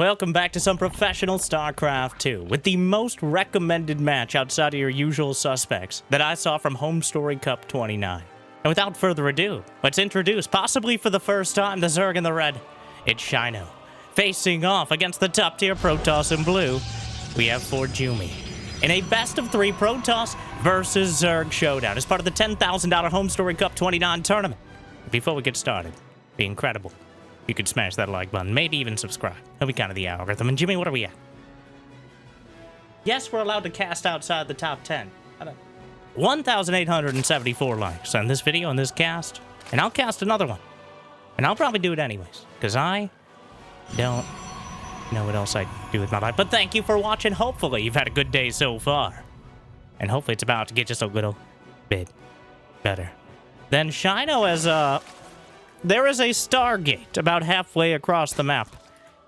welcome back to some professional StarCraft 2 with the most recommended match outside of your usual suspects that I saw from Homestory Cup 29. And without further ado, let's introduce, possibly for the first time, the Zerg in the red. It's Shino. Facing off against the top tier Protoss in blue, we have for Jumy. In a best of 3 Protoss versus Zerg showdown as part of the $10,000 Homestory Cup 29 tournament. Before we get started, it'd be incredible if you could smash that like button, maybe even subscribe. That'll be kind of the algorithm. And Jimmy, what are we at? Yes, we're allowed to cast outside the top 10. 1,874 likes on this video, on this cast, and I'll cast another one. And I'll probably do it anyways, because I don't know what else I'd do with my life. But thank you for watching. Hopefully you've had a good day so far. And hopefully it's about to get just a little bit better. Then Shino has there is a Stargate about halfway across the map,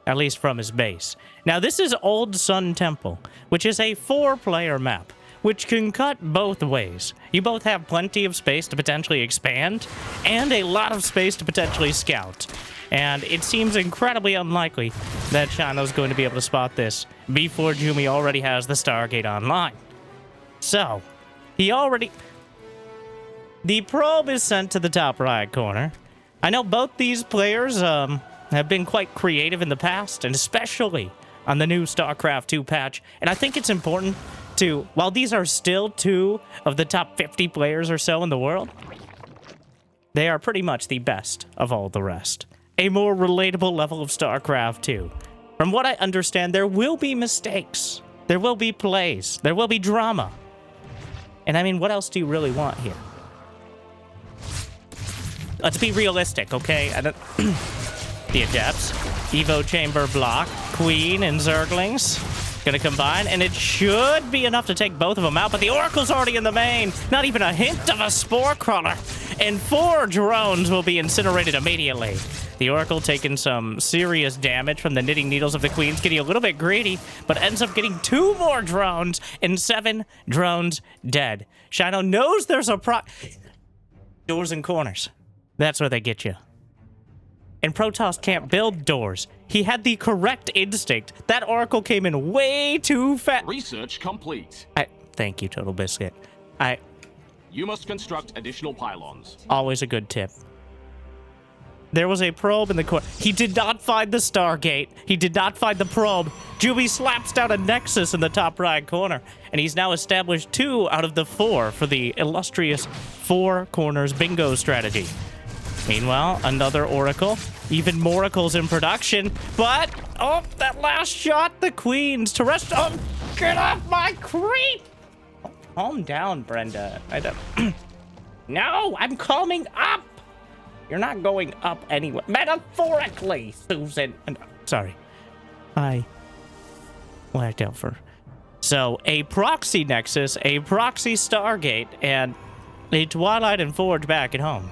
at least from his base. Now this is Old Sun Temple, which is a 4-player map, which can cut both ways. You both have plenty of space to potentially expand, and a lot of space to potentially scout. And it seems incredibly unlikely that Shino's going to be able to spot this before Jumy already has the Stargate online. So, the probe is sent to the top right corner. I know both these players have been quite creative in the past, and especially on the new StarCraft 2 patch. And I think it's important to, while these are still 2 of the top 50 players or so in the world, they are pretty much the best of all the rest. A more relatable level of StarCraft 2. From what I understand, there will be mistakes. There will be plays. There will be drama. And I mean, what else do you really want here? Let's be realistic, okay? The Adepts, Evo Chamber block, Queen, and Zerglings gonna combine, and it should be enough to take both of them out, but the Oracle's already in the main. Not even a hint of a Spore Crawler, and 4 drones will be incinerated immediately. The Oracle taking some serious damage from the knitting needles of the Queens, getting a little bit greedy, but ends up getting 2 more drones, and 7 drones dead. Shino knows there's a doors and corners. That's where they get you. And Protoss can't build doors. He had the correct instinct. That Oracle came in way too fast. Research complete. Thank you, Total Biscuit. You must construct additional pylons. Always a good tip. There was a probe in the corner. He did not find the Stargate. He did not find the probe. Jumy slaps down a Nexus in the top right corner. And he's now established 2 out of the 4 for the illustrious 4 corners bingo strategy. Meanwhile, another Oracle. Even more Oracles in production. But, oh, that last shot, the Queens. Terrestrial, get off my creep! Calm down, Brenda. No, I'm calming up! You're not going up anywhere. Metaphorically, Susan. Sorry. I whacked out for... So, a proxy Nexus, a proxy Stargate, and a Twilight and Forge back at home.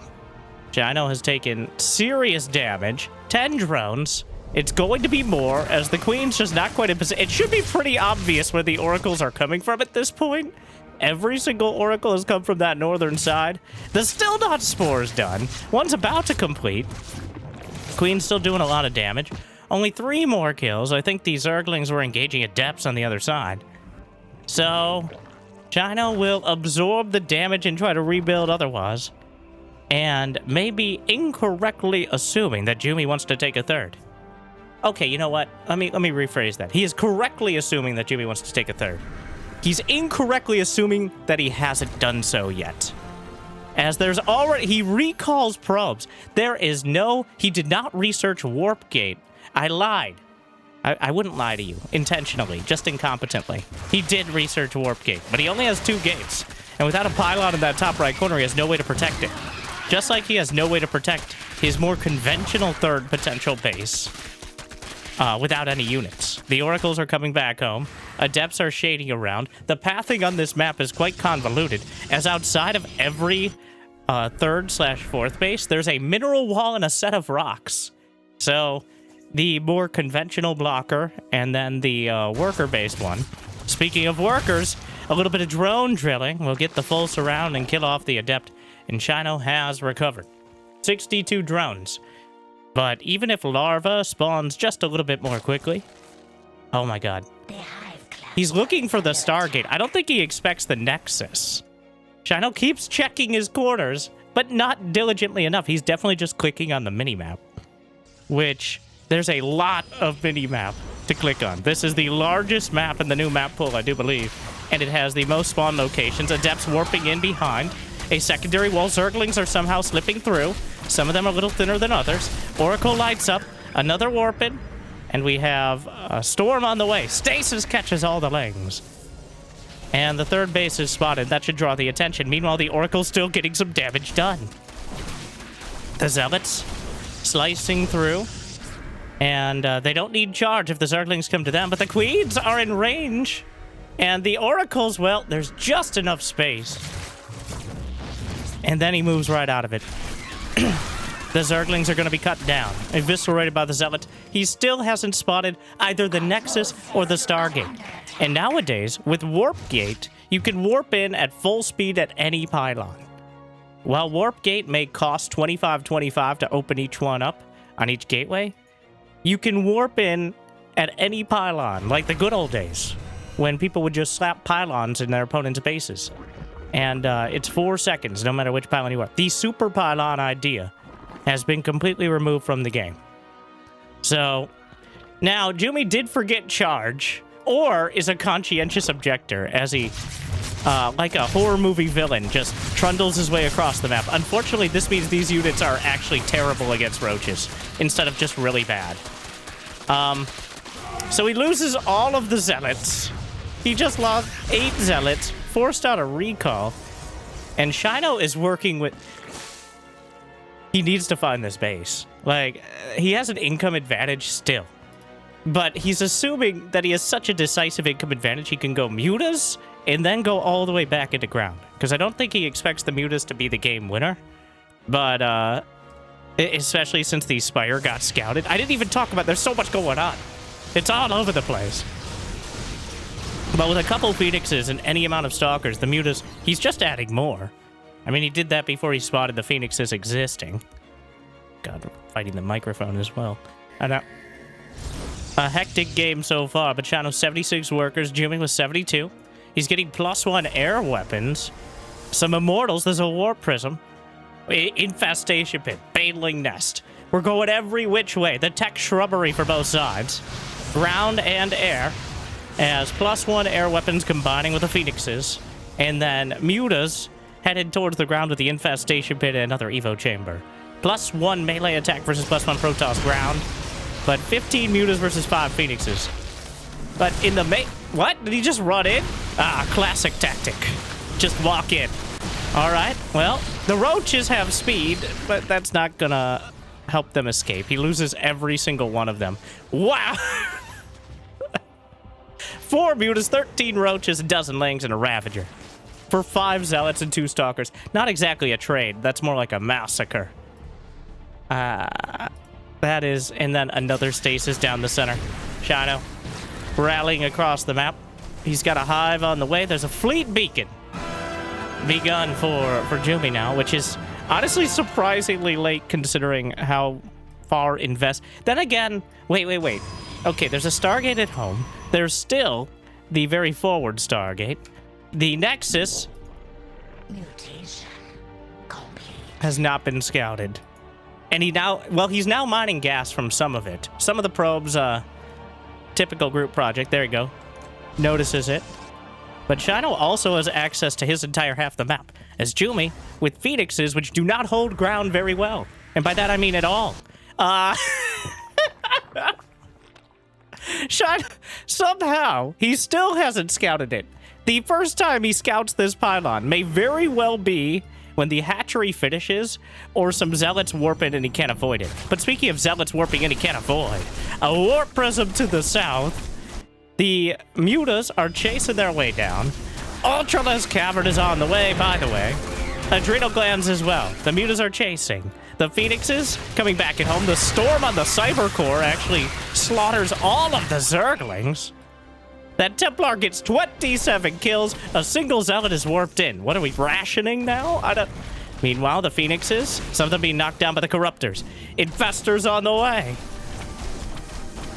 Shino has taken serious damage. 10 drones. It's going to be more, as the Queen's just not quite in position. It should be pretty obvious where the Oracles are coming from at this point. Every single Oracle has come from that northern side. The Still Not Spore's done. One's about to complete. Queen's still doing a lot of damage. Only 3 more kills. I think these Zerglings were engaging Adepts on the other side. So, Shino will absorb the damage and try to rebuild otherwise. And maybe incorrectly assuming that Jumy wants to take a 3rd. Okay, you know what? Let me rephrase that. He is correctly assuming that Jumy wants to take a 3rd. He's incorrectly assuming that he hasn't done so yet. As there's already... He recalls probes. There is no... He did not research Warp Gate. I lied. I wouldn't lie to you. Intentionally. Just incompetently. He did research Warp Gate. But he only has 2 gates. And without a pylon in that top right corner, he has no way to protect it. Just like he has no way to protect his more conventional 3rd potential base. Without any units. The Oracles are coming back home. Adepts are shading around. The pathing on this map is quite convoluted, as outside of every 3rd/4th base, there's a mineral wall and a set of rocks. So, the more conventional blocker, and then the worker-based one. Speaking of workers, a little bit of drone drilling will get the full surround and kill off the Adept, and Shino has recovered 62 drones. But even if larva spawns just a little bit more quickly... Oh my god. He's looking for the Stargate. I don't think he expects the Nexus. Shino keeps checking his corners, but not diligently enough. He's definitely just clicking on the minimap. Which, there's a lot of minimap to click on. This is the largest map in the new map pool, I do believe. And it has the most spawn locations. Adepts warping in behind. A secondary wall. Zerglings are somehow slipping through. Some of them are a little thinner than others. Oracle lights up. Another warping. And we have a storm on the way. Stasis catches all the lings. And the third base is spotted. That should draw the attention. Meanwhile, the Oracle's still getting some damage done. The Zealots slicing through. And they don't need charge if the Zerglings come to them. But the Queens are in range. And the Oracles, well, there's just enough space. And then he moves right out of it. The Zerglings are going to be cut down. Eviscerated by the Zealot. He still hasn't spotted either the Nexus or the Stargate. And nowadays, with Warp Gate, you can warp in at full speed at any pylon. While Warp Gate may cost $25.25 to open each one up on each gateway, you can warp in at any pylon, like the good old days, when people would just slap pylons in their opponent's bases. And it's 4 seconds, no matter which pylon you are. The super pylon idea has been completely removed from the game. So, now, Jumy did forget charge, or is a conscientious objector, as he, like a horror movie villain, just trundles his way across the map. Unfortunately, this means these units are actually terrible against roaches, instead of just really bad. So he loses all of the Zealots. He just lost 8 Zealots, forced out a recall, and Shino is working with... He needs to find this base. Like, he has an income advantage still. But he's assuming that he has such a decisive income advantage, he can go mutas and then go all the way back into ground. Because I don't think he expects the mutas to be the game winner. But, especially since the Spire got scouted. I didn't even talk about, there's so much going on. It's all over the place. But with a couple Phoenixes and any amount of Stalkers, the mutas, he's just adding more. I mean, he did that before he spotted the Phoenixes existing. God, we're fighting the microphone as well. I know. A hectic game so far, but Shino 76 workers, Jumy with 72. He's getting +1 air weapons. Some Immortals, there's a Warp Prism. Infestation Pit, Baneling Nest. We're going every which way. The tech shrubbery for both sides. Ground and air. As +1 air weapons combining with the Phoenixes. And then mutas headed towards the ground with the Infestation Pit and another Evo Chamber. +1 melee attack versus +1 Protoss ground. But 15 mutas versus 5 Phoenixes. But in the what? Did he just run in? Ah, classic tactic. Just walk in. Alright, well, the roaches have speed, but that's not gonna help them escape. He loses every single one of them. Wow! 4 mutas, 13 roaches, a dozen lings, and a Ravager. For 5 Zealots and 2 Stalkers. Not exactly a trade. That's more like a massacre. That is... And then another Stasis down the center. Shino rallying across the map. He's got a hive on the way. There's a fleet beacon begun for Jumy now, which is honestly surprisingly late considering how far invest... Then again... Wait. Okay, there's a Stargate at home. There's still the very forward Stargate. The Nexus has not been scouted. And he's now mining gas from some of it. Some of the probes, typical group project, there you go, notices it. But Shino also has access to his entire half the map, as Jumy, with Phoenixes, which do not hold ground very well. And by that I mean at all. Shino, somehow, he still hasn't scouted it. The first time he scouts this pylon may very well be when the hatchery finishes, or some Zealots warp in and he can't avoid it. But speaking of Zealots warping in, he can't avoid a Warp Prism to the south. The mutas are chasing their way down. Ultralisk Cavern is on the way, by the way. Adrenal Glands as well. The mutas are chasing. The Phoenixes coming back at home. The Storm on the Cyber Core actually slaughters all of the Zerglings. That Templar gets 27 kills. A single Zealot is warped in. What are we rationing now? Meanwhile, the Phoenixes, some of them being knocked down by the Corruptors. Infestors on the way.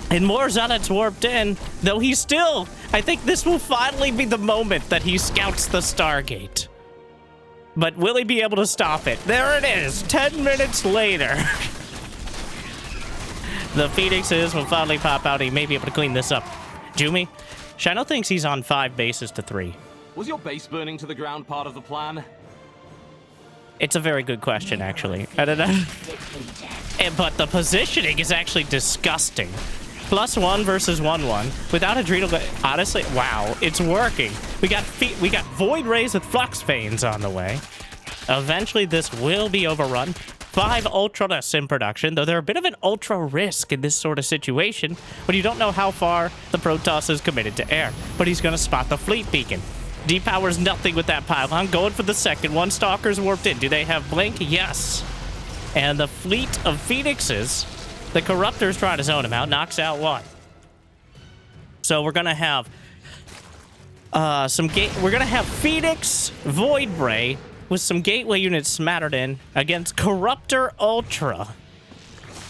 And more Zealots warped in, though he's still... I think this will finally be the moment that he scouts the Stargate. But will he be able to stop it? There it is, 10 minutes later. The Phoenixes will finally pop out. He may be able to clean this up. Jumy, Shino thinks he's on 5 bases to 3. Was your base burning to the ground part of the plan? It's a very good question, actually. I don't know. But the positioning is actually disgusting. +1 versus 1-1 without Adrenal. Honestly, wow, it's working. We got Void Rays with Flux Veins on the way. Eventually, this will be overrun. 5 Ultralists in production, though they're a bit of an ultra risk in this sort of situation when you don't know how far the Protoss is committed to air. But he's going to spot the fleet beacon. Depowers nothing with that pylon. Going for the second one. Stalkers warped in. Do they have blink? Yes. And the fleet of Phoenixes, the Corruptors trying to zone him out, knocks out 1. So we're going to have we're going to have Phoenix Void Ray with some gateway units smattered in against Corruptor Ultra.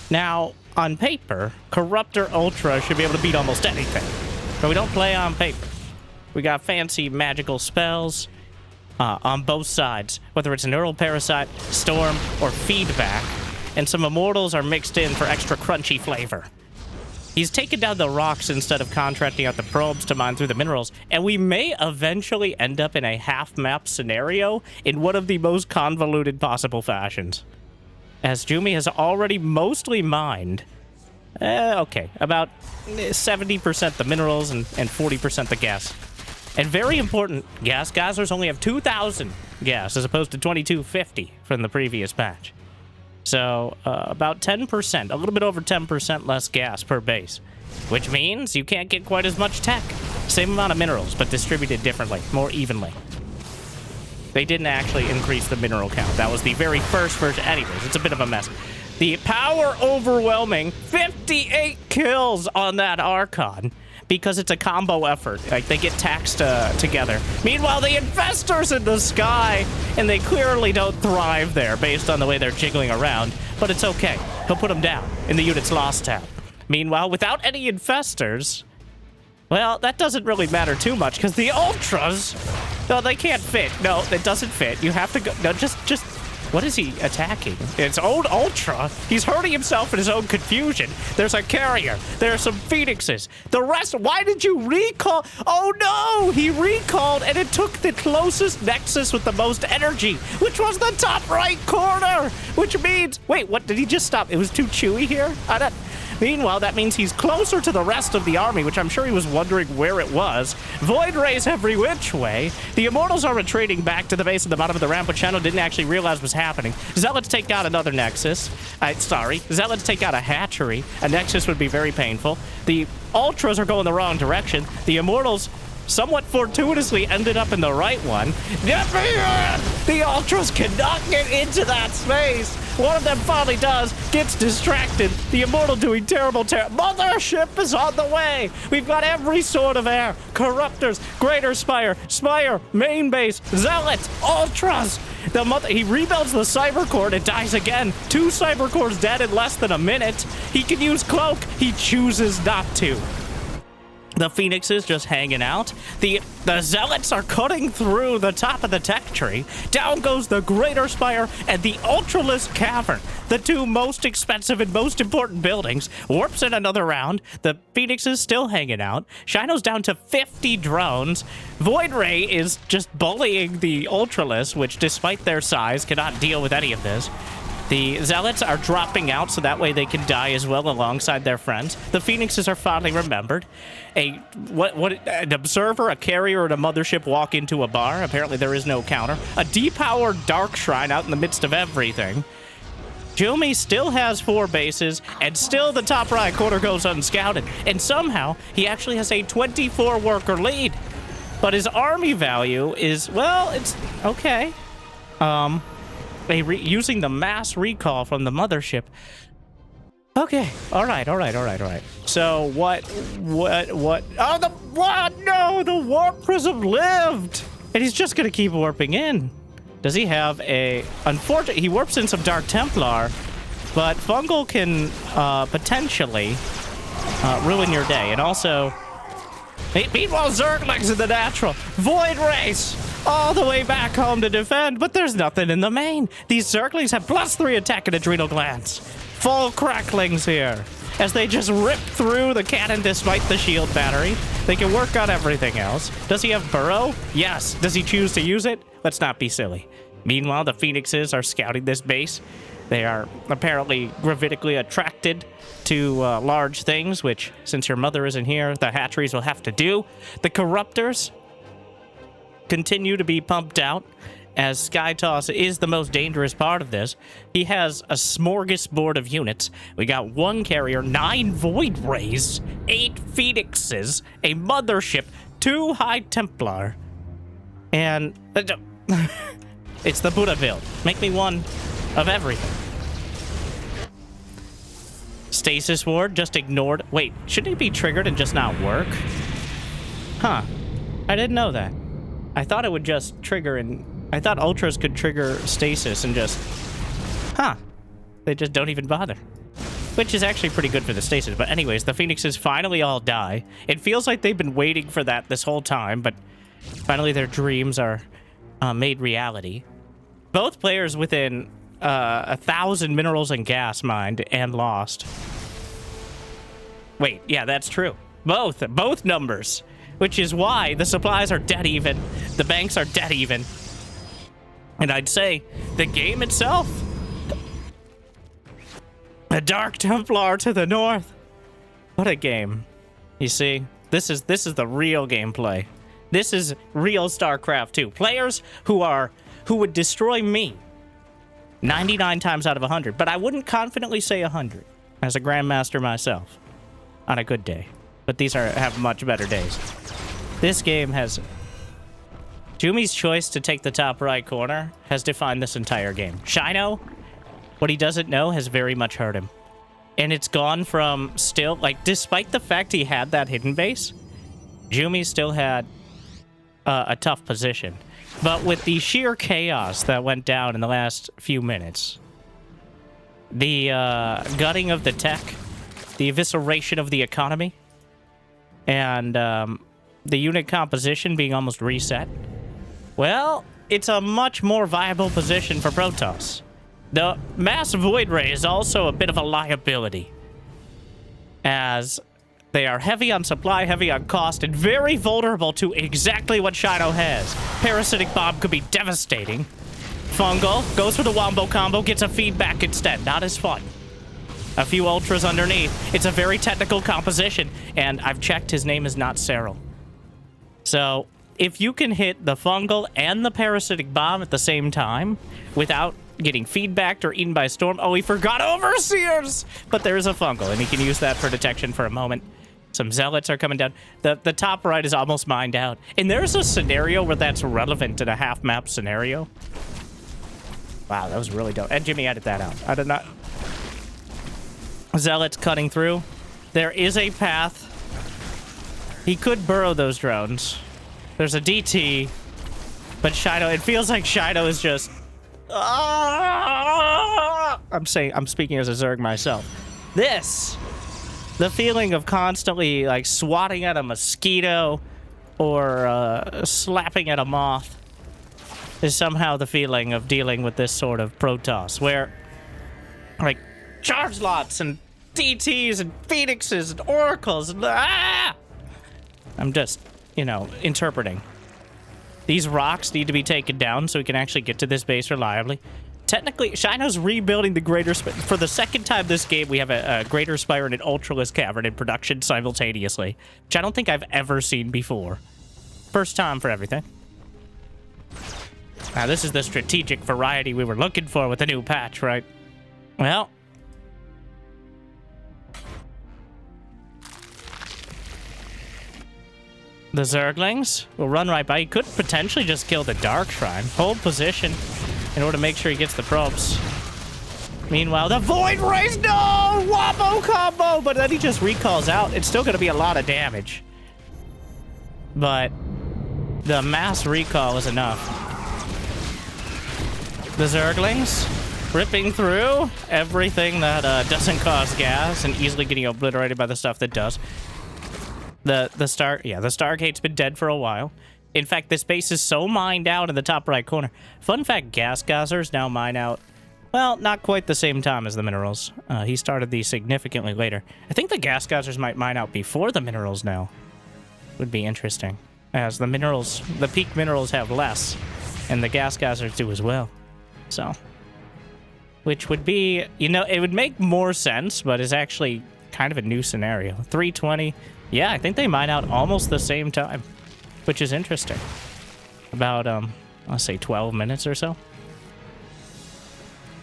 Now, on paper, Corruptor Ultra should be able to beat almost anything. But we don't play on paper. We got fancy magical spells on both sides, whether it's Neural Parasite, Storm, or Feedback. And some Immortals are mixed in for extra crunchy flavor. He's taken down the rocks instead of contracting out the probes to mine through the minerals, and we may eventually end up in a half-map scenario in one of the most convoluted possible fashions. As Jumy has already mostly mined, about 70% the minerals and 40% the gas. And very important, gas geysers only have 2,000 gas as opposed to 2,250 from the previous patch. So, about 10%, a little bit over 10% less gas per base, which means you can't get quite as much tech. Same amount of minerals, but distributed differently, more evenly. They didn't actually increase the mineral count. That was the very first version. Anyways, it's a bit of a mess. The power overwhelming 58 kills on that Archon. Because it's a combo effort. Like, they get taxed together. Meanwhile, the Infestors in the sky, and they clearly don't thrive there based on the way they're jiggling around. But it's okay. He'll put them down in the unit's lost tab. Meanwhile, without any Infestors, well, that doesn't really matter too much, because the Ultras, no, they can't fit. No, it doesn't fit. You have to go. No, just. What is he attacking? It's old Ultra. He's hurting himself in his own confusion. There's a carrier. There are some Phoenixes. The rest, why did you recall? Oh no, he recalled and it took the closest nexus with the most energy, which was the top right corner, which means, wait, what, did he just stop? It was too chewy here? Meanwhile, that means he's closer to the rest of the army, which I'm sure he was wondering where it was. Void Rays every which way. The Immortals are retreating back to the base at the bottom of the ramp, which Shino didn't actually realize was happening. Zealots take out another Nexus. Zealots take out a hatchery. A Nexus would be very painful. The Ultras are going the wrong direction. The Immortals somewhat fortuitously ended up in the right one. The Ultras cannot get into that space. One of them finally does, gets distracted. The Immortal doing terrible. Mothership is on the way. We've got every sort of air. Corruptors, Greater Spire, main base, Zealots, Ultras. He rebuilds the Cyber Core and it dies again. 2 Cyber Cores dead in less than a minute. He can use Cloak. He chooses not to. The Phoenixes just hanging out. The Zealots are cutting through the top of the tech tree. Down goes the Greater Spire and the Ultralist Cavern. The 2 most expensive and most important buildings. Warps in another round. The Phoenixes still hanging out. Shino's down to 50 drones. Void Ray is just bullying the Ultralists, which despite their size cannot deal with any of this. The Zealots are dropping out so that way they can die as well alongside their friends. The Phoenixes are finally remembered. An observer, a carrier, and a mothership walk into a bar. Apparently there is no counter. A depowered Dark Shrine out in the midst of everything. Jumy still has 4 bases, and still the top right corner goes unscouted. And somehow, he actually has a 24-worker lead. But his army value is, well, it's okay. Using the mass recall from the mothership. Okay, all right. So what? Oh, what? No, the warp prism lived, and he's just gonna keep warping in. Does he have a... Unfortunately, he warps in some Dark Templar, but Fungal can potentially ruin your day. And also... Meanwhile, Zerglings in the natural. Void Race! All the way back home to defend, but there's nothing in the main. These Zerglings have +3 attack and adrenal glands. Full cracklings here. As they just rip through the cannon despite the shield battery. They can work on everything else. Does he have Burrow? Yes. Does he choose to use it? Let's not be silly. Meanwhile, the Phoenixes are scouting this base. They are apparently gravitically attracted to large things, which, since your mother isn't here, the hatcheries will have to do. The Corruptors continue to be pumped out, as Skytoss is the most dangerous part of this. He has a smorgasbord of units. We got 1 carrier, 9 Void Rays, 8 Phoenixes, a mothership, 2 High Templar, and... it's the Buddha build. Make me one of everything. Stasis Ward just ignored... Wait, shouldn't it be triggered and just not work? Huh. I didn't know that. I thought it would just trigger and... I thought Ultras could trigger Stasis and just... Huh. They just don't even bother. Which is actually pretty good for the Stasis. But anyways, the Phoenixes finally all die. It feels like they've been waiting for that this whole time, but finally their dreams are made reality. Both players within 1,000 minerals and gas mined and lost. Wait, yeah, that's true. Both numbers. Which is why the supplies are dead even. The banks are dead even. And I'd say the game itself. A Dark Templar to the north. What a game. You see, this is the real gameplay. This is real StarCraft 2. Players who would destroy me 99 times out of 100, but I wouldn't confidently say 100 as a Grandmaster myself on a good day. But these have much better days. This game has... Jumy's choice to take the top right corner has defined this entire game. Shino, what he doesn't know has very much hurt him. And it's gone from still... Like, despite the fact he had that hidden base, Jumy still had a tough position. But with the sheer chaos that went down in the last few minutes, the gutting of the tech, the evisceration of the economy, and the unit composition being almost reset, well, it's a much more viable position for Protoss. The mass void ray is also a bit of a liability, as they are heavy on supply, heavy on cost, and very vulnerable to exactly what Shino has. Parasitic Bomb could be devastating. Fungal goes for the Wombo combo, gets a feedback instead. Not as fun. A few ultras underneath. It's a very technical composition, and I've checked, his name is not Cyril. So, if you can hit the Fungal and the Parasitic Bomb at the same time, without getting feedbacked or eaten by a storm... Oh, he forgot Overseers! But there is a Fungal, and he can use that for detection for a moment. Some Zealots are coming down. The top right is almost mined out. And there's a scenario where that's relevant in a half-map scenario. Wow, that was really dope. And Jimmy added that out. I did not... Zealots cutting through. There is a path. He could burrow those drones. There's a DT. But Shino... It feels like Shino is just... I'm speaking as a Zerg myself. The feeling of constantly like swatting at a mosquito or slapping at a moth is somehow the feeling of dealing with this sort of Protoss, where like charge lots and DTs and Phoenixes and Oracles and I'm just, you know, interpreting. These rocks need to be taken down so we can actually get to this base reliably. Technically, Shino's rebuilding the Greater Spire. For the second time this game, we have a Greater Spire and an Ultralisk Cavern in production simultaneously, which I don't think I've ever seen before. First time for everything. Now, this is the strategic variety we were looking for with the new patch, right? Well... The Zerglings will run right by. He could potentially just kill the Dark Shrine. Hold position in order to make sure he gets the probes. Meanwhile, the Void Rays, no! Wombo combo! But then he just recalls out. It's still going to be a lot of damage. But the mass recall is enough. The Zerglings ripping through everything that doesn't cause gas and easily getting obliterated by the stuff that does. The Stargate's been dead for a while. In fact, this base is so mined out in the top right corner. Fun fact, Gas Gazzers now mine out, well, not quite the same time as the minerals. He started these significantly later. I think the Gas Gazzers might mine out before the minerals now. Would be interesting. As the minerals, the peak minerals have less, and the Gas Gazzers do as well. So, which would be, you know, it would make more sense, but is actually kind of a new scenario. 320, yeah, I think they mine out almost the same time, which is interesting. About, I'll say 12 minutes or so.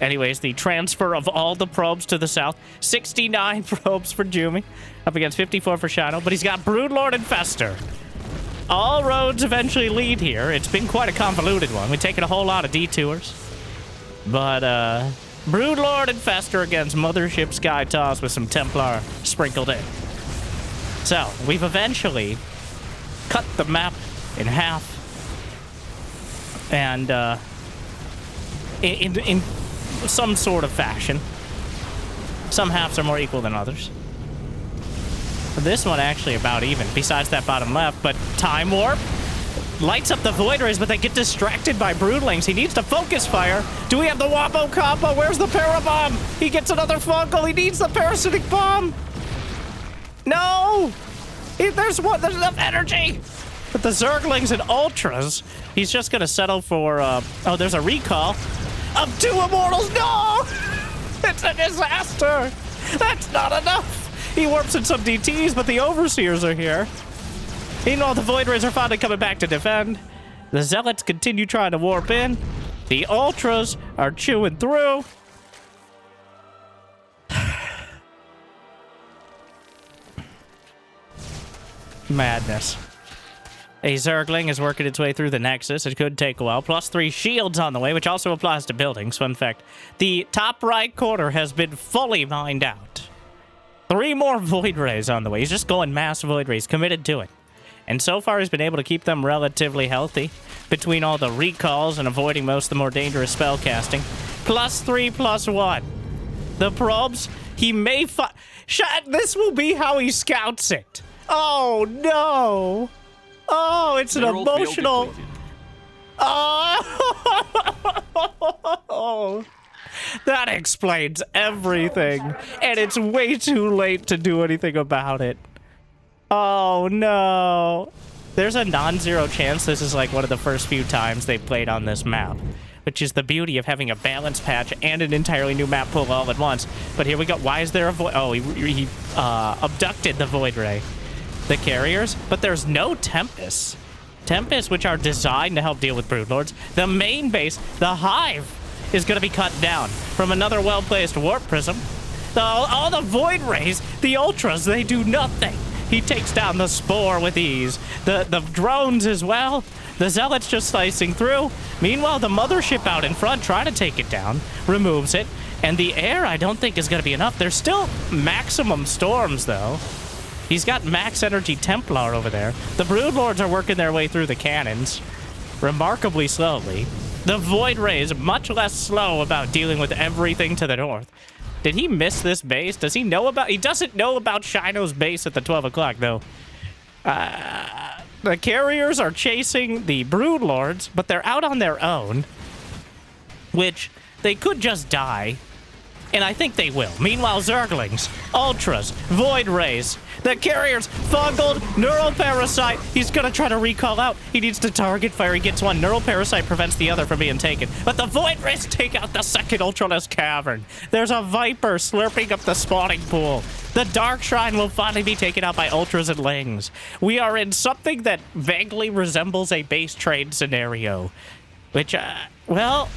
Anyways, the transfer of all the probes to the south. 69 probes for Jumy, up against 54 for Shino, but he's got Broodlord and Fester. All roads eventually lead here. It's been quite a convoluted one. We've taken a whole lot of detours. But, Broodlord and Fester against Mothership Sky Toss with some Templar sprinkled in. So, we've eventually cut the map in half. And, in some sort of fashion. Some halves are more equal than others. This one actually about even, besides that bottom left, but Time Warp lights up the Void Rays, but they get distracted by Broodlings. He needs to focus fire. Do we have the Wombo combo? Where's the Parabomb? He gets another Fungal. He needs the Parasitic Bomb. No! There's enough energy! But the Zerglings and Ultras, he's just gonna settle for, oh, there's a recall of 2 Immortals. No! It's a disaster! That's not enough! He warps in some DTs, but the Overseers are here. Meanwhile, the Void Rays are finally coming back to defend. The Zealots continue trying to warp in. The Ultras are chewing through. Madness. A Zergling is working its way through the Nexus. It could take a while. +3 shields on the way, which also applies to buildings. Fun fact. The top right corner has been fully mined out. 3 more Void Rays on the way. He's just going mass Void Rays, committed to it. And so far, he's been able to keep them relatively healthy between all the recalls and avoiding most of the more dangerous spell casting. +3, +1. The probes, he may this will be how he scouts it. Oh, no. Oh, it's an emotional... Oh. That explains everything. And it's way too late to do anything about it. Oh, no. There's a non-zero chance this is like one of the first few times they played on this map, which is the beauty of having a balance patch and an entirely new map pool all at once. But here we go. Why is there a void? Oh, he abducted the Void Ray. The carriers, but there's no Tempest. Tempest, which are designed to help deal with Broodlords. The main base, the Hive, is going to be cut down from another well-placed Warp Prism. All the Void Rays, the Ultras, they do nothing. He takes down the Spore with ease. The drones as well. The Zealots just slicing through. Meanwhile, the Mothership out in front trying to take it down. Removes it. And the air, I don't think, is going to be enough. There's still maximum storms, though. He's got max energy Templar over there. The Broodlords are working their way through the cannons remarkably slowly. The Void Rays much less slow about dealing with everything to the north. Did he miss this base? Does he know about... He doesn't know about Shino's base at the 12 o'clock, though. The carriers are chasing the Broodlords, but they're out on their own, which they could just die. And I think they will. Meanwhile, Zerglings, Ultras, Void Rays, the carriers, Fungal, Neural Parasite. He's gonna try to recall out. He needs to target fire. He gets one. Neural Parasite prevents the other from being taken. But the Void Rays take out the second Ultraless Cavern. There's a Viper slurping up the spawning pool. The Dark Shrine will finally be taken out by Ultras and Lings. We are in something that vaguely resembles a base trade scenario. Which, well...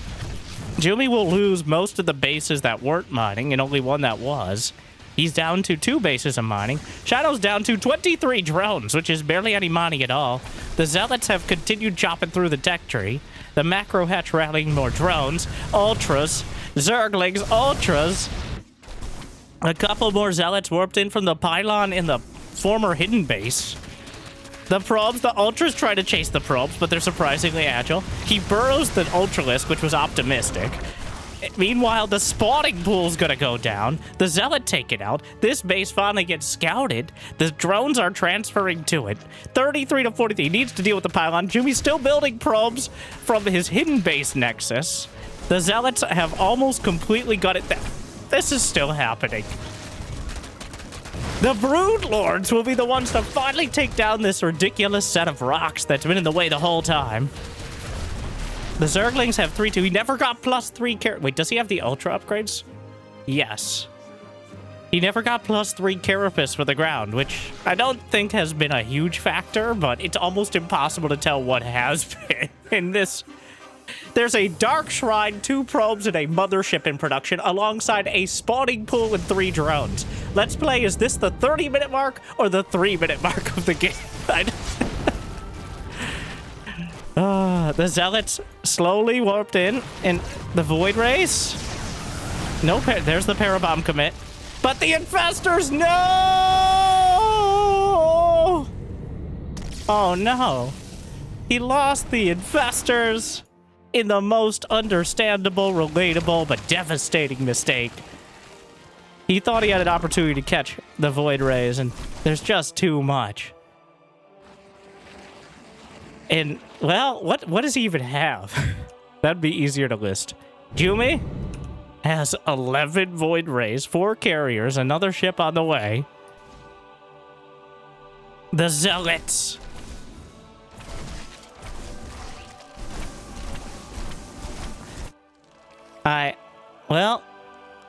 Jumy will lose most of the bases that weren't mining and only one that was. He's down to 2 bases of mining. Shadow's down to 23 drones, which is barely any mining at all. The Zealots have continued chopping through the tech tree. The Macro Hatch rallying more drones. Ultras. Zerglings. Ultras. A couple more Zealots warped in from the pylon in the former hidden base. The probes, the Ultras try to chase the probes, but they're surprisingly agile. He burrows the Ultralisk, which was optimistic. Meanwhile, the spawning pool's gonna go down. The Zealot take it out. This base finally gets scouted. The drones are transferring to it. 33 to 43. He needs to deal with the pylon. Jumy's still building probes from his hidden base nexus. The Zealots have almost completely got it down. This is still happening. The Brood Lords will be the ones to finally take down this ridiculous set of rocks that's been in the way the whole time. The Zerglings have 3-2. He never got +3 Wait, does he have the Ultra upgrades? Yes. He never got +3 Carapace for the ground, which I don't think has been a huge factor, but it's almost impossible to tell what has been in this. There's a Dark Shrine, 2 probes, and a mothership in production, alongside a spawning pool and 3 drones. Let's play, is this the 30-minute mark or the 3-minute mark of the game? The Zealots slowly warped in the Void Race. No, there's the Parabomb commit. But the Infestors, no! Oh, no. He lost the Infestors in the most understandable, relatable, but devastating mistake. He thought he had an opportunity to catch the Void Rays, and there's just too much. And, well, what does he even have? That'd be easier to list. Jumy has 11 Void Rays, 4 carriers, another ship on the way. The Zealots. Well,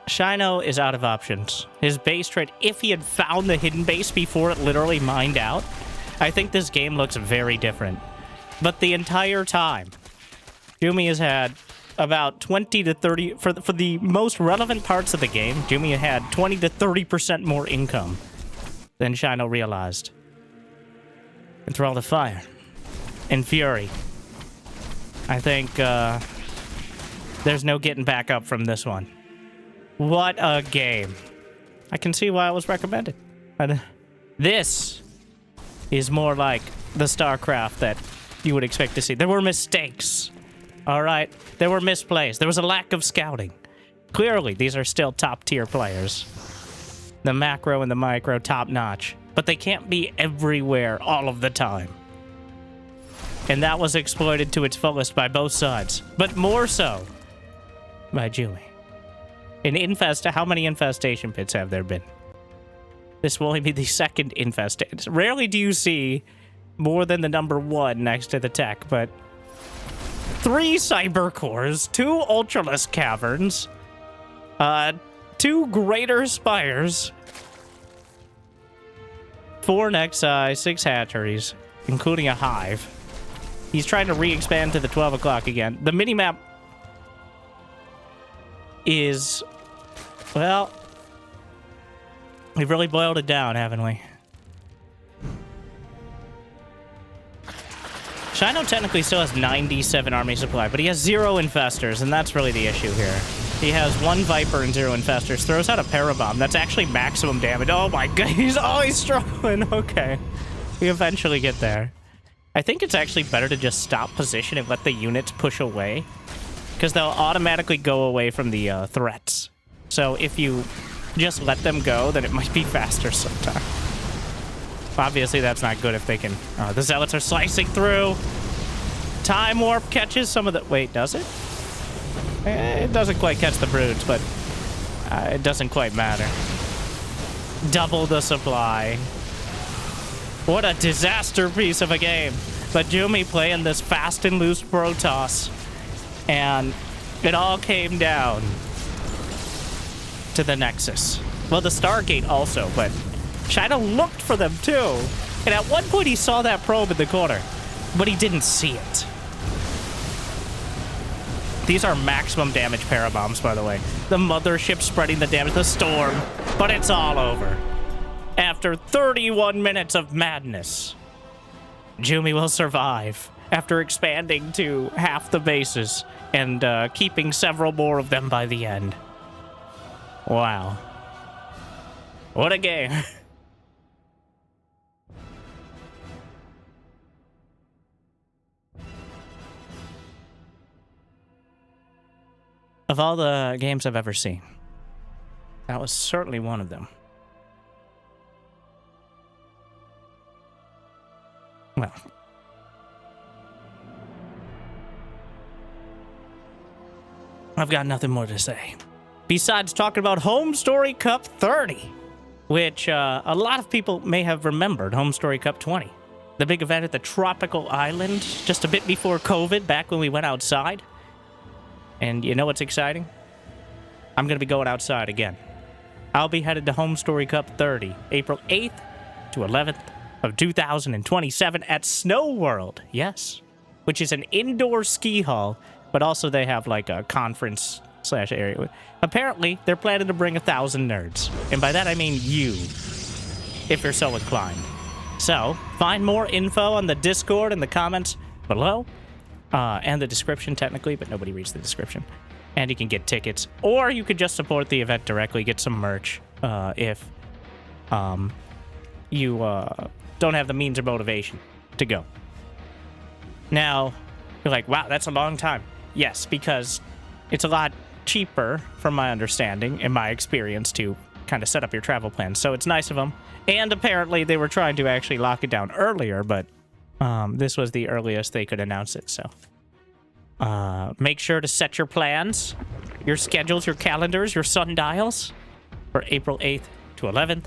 Shino is out of options. His base trade, if he had found the hidden base before it literally mined out, I think this game looks very different. But the entire time, Jumy has had about 20 to 30... For the most relevant parts of the game, Jumy had 20 to 30% more income than Shino realized. And through all the fire and fury, I think there's no getting back up from this one. What a game. I can see why it was recommended. This is more like the StarCraft that you would expect to see. There were mistakes. All right. There were misplays. There was a lack of scouting. Clearly, these are still top-tier players. The macro and the micro, top-notch. But they can't be everywhere all of the time. And that was exploited to its fullest by both sides. But more so by Jumy. How many infestation pits have there been? This will only be the second infestation. Rarely do you see more than the number 1 next to the tech, but 3 cyber cores, 2 ultralisk caverns, 2 greater spires, 4 nexi, 6 hatcheries, including a hive. He's trying to re-expand to the 12 o'clock again. The minimap is, well, we've really boiled it down, haven't we? Shino technically still has 97 army supply, but he has 0 infestors, and that's really the issue here. He has 1 Viper and 0 infestors, throws out a Parabomb. That's actually maximum damage. Oh my god, he's always struggling. Okay. We eventually get there. I think it's actually better to just stop position and let the units push away, because they'll automatically go away from the threats. So if you just let them go, then it might be faster sometimes. Obviously, that's not good if they can... the Zealots are slicing through. Time Warp catches some of the... Wait, does it? It doesn't quite catch the Broods, but it doesn't quite matter. Double the supply. What a disaster piece of a game. But Jumy playing this fast and loose Protoss. And it all came down to the Nexus. Well, the Stargate also, but Shino looked for them too. And at one point he saw that probe in the corner, but he didn't see it. These are maximum damage parabombs, by the way. The mothership spreading the damage, the storm, but it's all over. After 31 minutes of madness, Jumy will survive after expanding to half the bases and keeping several more of them by the end. Wow. What a game. Of all the games I've ever seen, that was certainly one of them. Well, I've got nothing more to say besides talking about Homestory Cup 30, which a lot of people may have remembered Homestory Cup 20, the big event at the tropical island just a bit before COVID, back when we went outside. And you know what's exciting? I'm going to be going outside again. I'll be headed to Homestory Cup 30, April 8th to 11th of 2027 at Snow World. Yes. Which is an indoor ski hall, but also they have like a conference/area. Apparently, they're planning to bring 1,000 nerds. And by that I mean you, if you're so inclined. So, find more info on the Discord in the comments below. And the description, technically, but nobody reads the description. And you can get tickets, or you could just support the event directly, get some merch, if you don't have the means or motivation to go. Now, you're like, wow, that's a long time. Yes, because it's a lot cheaper, from my understanding, in my experience, to kind of set up your travel plans. So it's nice of them. And apparently they were trying to actually lock it down earlier, but this was the earliest they could announce it, so. Make sure to set your plans, your schedules, your calendars, your sundials for April 8th to 11th.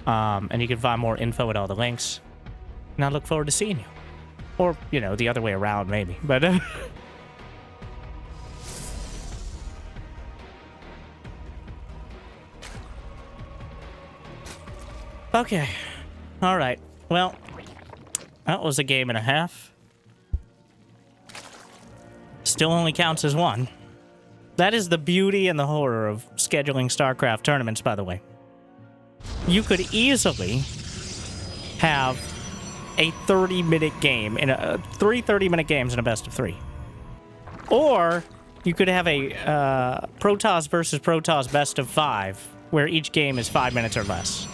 And you can find more info at all the links. And I look forward to seeing you. Or, you know, the other way around, maybe. But, okay. All right. Well, that was a game and a half. Still only counts as one. That is the beauty and the horror of scheduling StarCraft tournaments, by the way. You could easily have a 30-minute game, in three 30-minute games in a best of 3. Or you could have a Protoss versus Protoss best of 5, where each game is 5 minutes or less.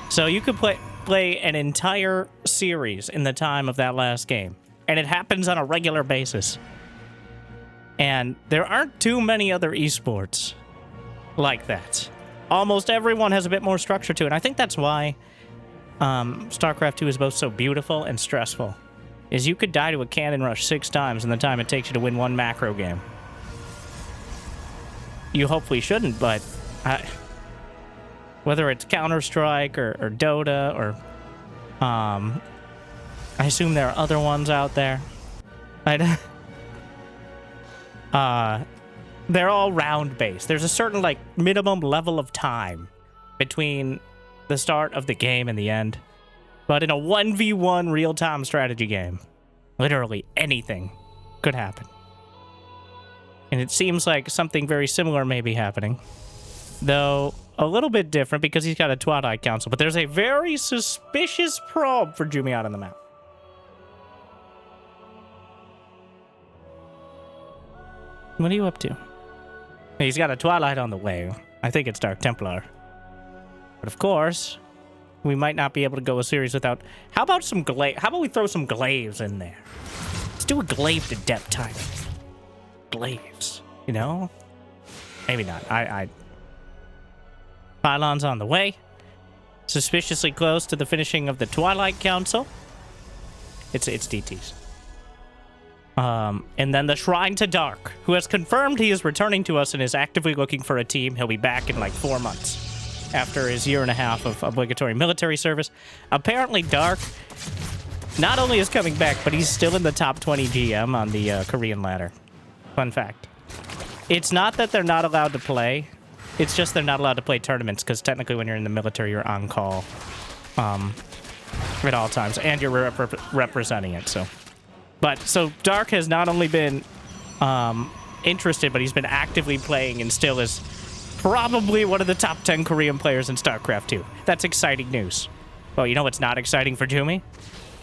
So you could play an entire series in the time of that last game. And it happens on a regular basis. And there aren't too many other esports like that. Almost everyone has a bit more structure to it. I think that's why StarCraft 2 is both so beautiful and stressful. Is you could die to a cannon rush 6 times in the time it takes you to win one macro game. You hopefully shouldn't, but whether it's Counter-Strike or Dota or I assume there are other ones out there. They're all round-based. There's a certain, like, minimum level of time between the start of the game and the end. But in a 1v1 real-time strategy game, literally anything could happen. And it seems like something very similar may be happening. Though, a little bit different because he's got a Twilight Council. But there's a very suspicious probe for Jumy out on the map. What are you up to? He's got a Twilight on the way. I think it's Dark Templar. But of course, we might not be able to go a series without... How about some glaive? How about we throw some glaives in there? Let's do a glaive to depth timing. Glaives, you know? Maybe not. Pylon's on the way. Suspiciously close to the finishing of the Twilight Council. It's DTs. And then the Shrine to Dark, who has confirmed he is returning to us and is actively looking for a team. He'll be back in like 4 months after his 1.5 years of obligatory military service. Apparently Dark not only is coming back, but he's still in the top 20 GM on the Korean ladder. Fun fact. It's not that they're not allowed to play. It's just they're not allowed to play tournaments because technically when you're in the military, you're on call at all times and you're representing it, so... So Dark has not only been interested, but he's been actively playing and still is probably one of the top 10 Korean players in StarCraft 2. That's exciting news. Well, you know what's not exciting for Jumy?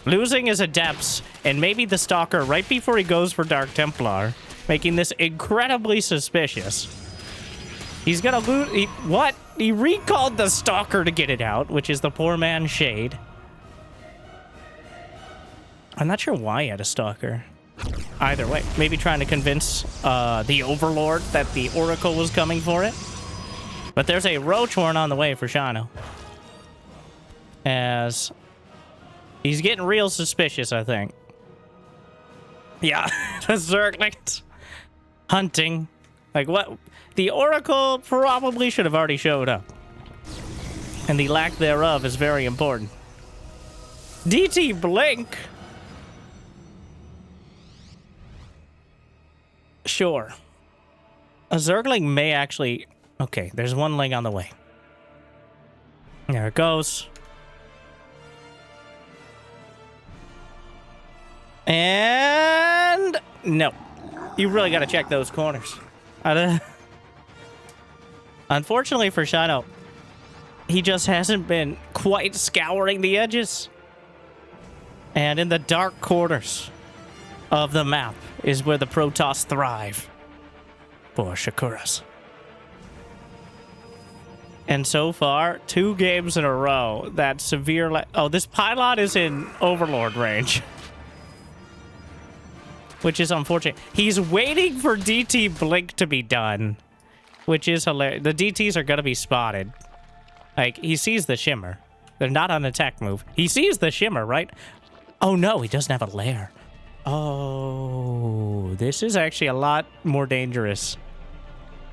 Losing his Adepts and maybe the Stalker right before he goes for Dark Templar, making this incredibly suspicious. He's gonna lose... What? He recalled the Stalker to get it out, which is the poor man's Shade. I'm not sure why he had a Stalker. either way. Maybe trying to convince the Overlord that the Oracle was coming for it. But there's a Roach Horn on the way for Shino. As he's getting real suspicious, I think. Yeah, the Zerg, like, hunting. Like, what? The Oracle probably should have already showed up. And the lack thereof is very important. DT Blink. Sure. A Zergling may actually... Okay, there's one Ling on the way. There it goes. And... No. You really got to check those corners. Unfortunately for Shino, he just hasn't been quite scouring the edges. And in the dark corners of the map is where the Protoss thrive. For Shakuras. And so far, 2 games in a row, that severe... Oh, this pylon is in Overlord range. Which is unfortunate. He's waiting for DT Blink to be done. Which is hilarious. The DTs are going to be spotted. Like, he sees the shimmer. They're not on attack move. He sees the shimmer, right? Oh, no, he doesn't have a lair. Oh, this is actually a lot more dangerous.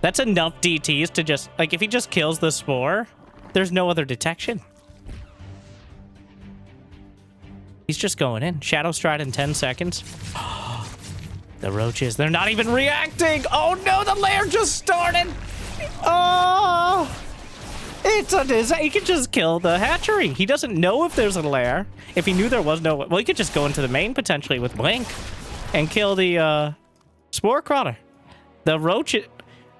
That's enough DTs to just... Like, if he just kills the Spore, there's no other detection. He's just going in. Shadow Stride in 10 seconds. The roaches, they're not even reacting. Oh no, the lair just started. Oh, it's a disaster. He could just kill the hatchery. He doesn't know if there's a lair. If he knew there was no, well, he could just go into the main potentially with Blink and kill the Spore Crawler. The roach.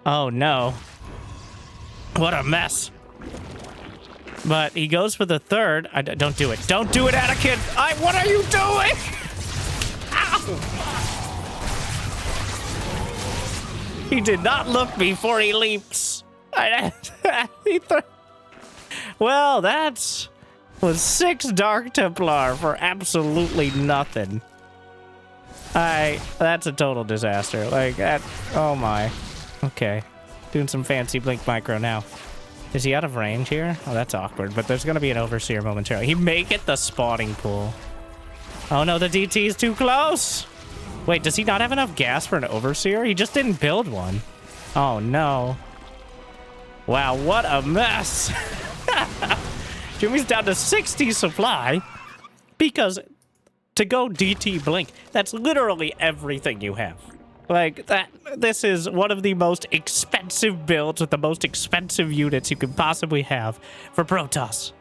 Oh no. What a mess. But he goes for the third. Don't do it. Don't do it, Anakin. What are you doing? Ow. He did not look before he leaps. Well, that was 6 Dark Templar for absolutely nothing. That's a total disaster. Like, that, oh my. Okay. Doing some fancy Blink Micro now. Is he out of range here? Oh, that's awkward, but there's going to be an Overseer momentarily. He may get the spawning pool. Oh no, the DT is too close. Wait, does he not have enough gas for an Overseer? He just didn't build one. Oh, no. Wow, what a mess. Jumy's down to 60 supply. Because to go DT Blink, that's literally everything you have. Like, this is one of the most expensive builds with the most expensive units you could possibly have for Protoss.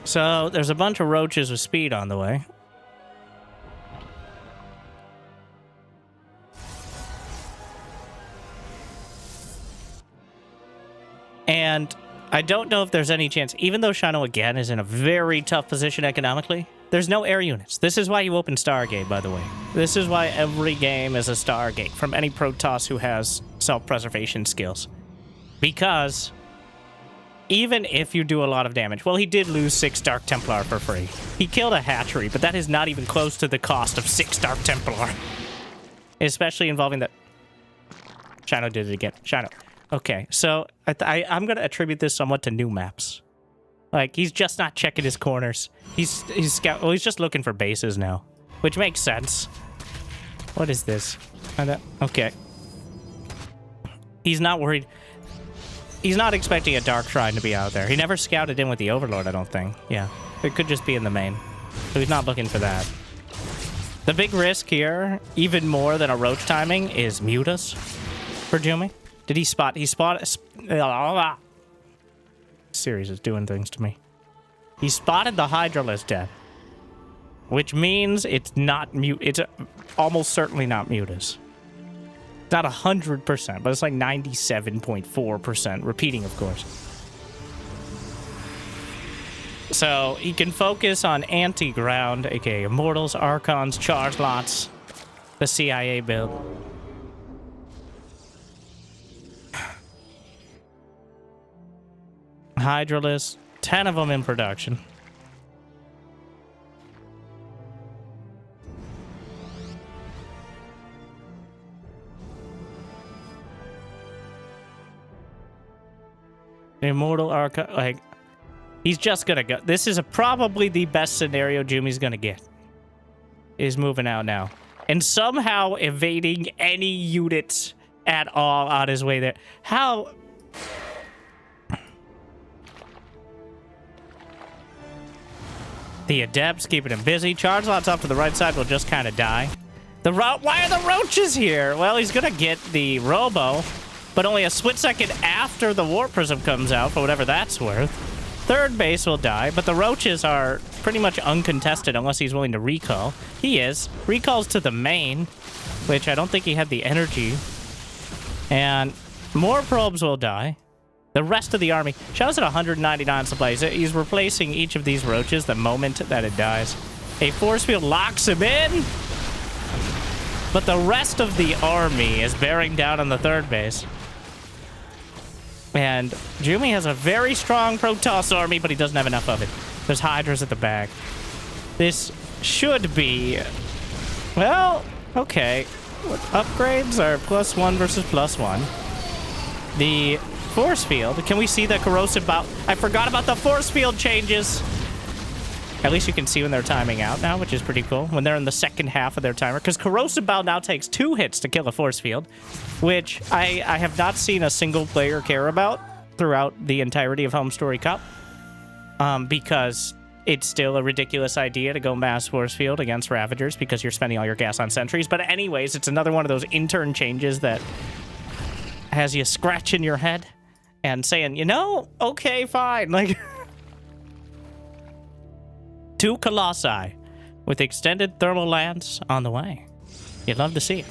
So, there's a bunch of roaches with speed on the way. And I don't know if there's any chance, even though Shino again is in a very tough position economically, there's no air units. This is why you open Stargate, by the way. This is why every game is a Stargate from any Protoss who has self-preservation skills. Because even if you do a lot of damage, well, he did lose 6 Dark Templar for free. He killed a hatchery, but that is not even close to the cost of 6 Dark Templar. Especially involving the... Shino did it again. Shino. Okay, so I'm going to attribute this somewhat to new maps. Like, he's just not checking his corners. He's just looking for bases now, which makes sense. What is this? Okay. He's not worried. He's not expecting a Dark Shrine to be out there. He never scouted in with the Overlord, I don't think. Yeah, it could just be in the main. So he's not looking for that. The big risk here, even more than a roach timing, is Mutas for Jumy. Did he spot? He spotted... Series is doing things to me. He spotted the Hydralisk dead. Which means it's not It's almost certainly not Mutas. Not 100%, but it's like 97.4%. Repeating, of course. So he can focus on anti-ground, aka Immortals, Archons, Charge Lots, the CIA build. Hydralisk, 10 of them in production. Immortal Archive, like, he's just gonna go. This is probably the best scenario Jumy's gonna get. Is moving out now. And somehow evading any units at all on his way there. How? The Adepts keeping him busy. Charge lots off to the right side will just kind of die. Why are the roaches here? Well, he's gonna get the Robo, but only a split second after the Warp Prism comes out, for whatever that's worth. Third base will die, but the roaches are pretty much uncontested unless he's willing to recall. He is. Recalls to the main, which I don't think he had the energy. And more probes will die. The rest of the army. Shino's at 199 supplies. He's replacing each of these roaches the moment that it dies. A force field locks him in. But the rest of the army is bearing down on the third base. And Jumy has a very strong Protoss army, but he doesn't have enough of it. There's Hydras at the back. This should be... Well, okay. Upgrades are +1 versus +1. The force field. Can we see the corrosive bow? I forgot about the force field changes. At least you can see when they're timing out now, which is pretty cool. When they're in the second half of their timer. Because corrosive bow now takes 2 hits to kill a force field, which I have not seen a single player care about throughout the entirety of Homestory Cup. Because it's still a ridiculous idea to go mass force field against Ravagers because you're spending all your gas on sentries. But anyways, it's another one of those intern changes that has you scratching your head and saying, you know, okay, fine. Like, 2 Colossi with extended thermal lance on the way. You'd love to see it.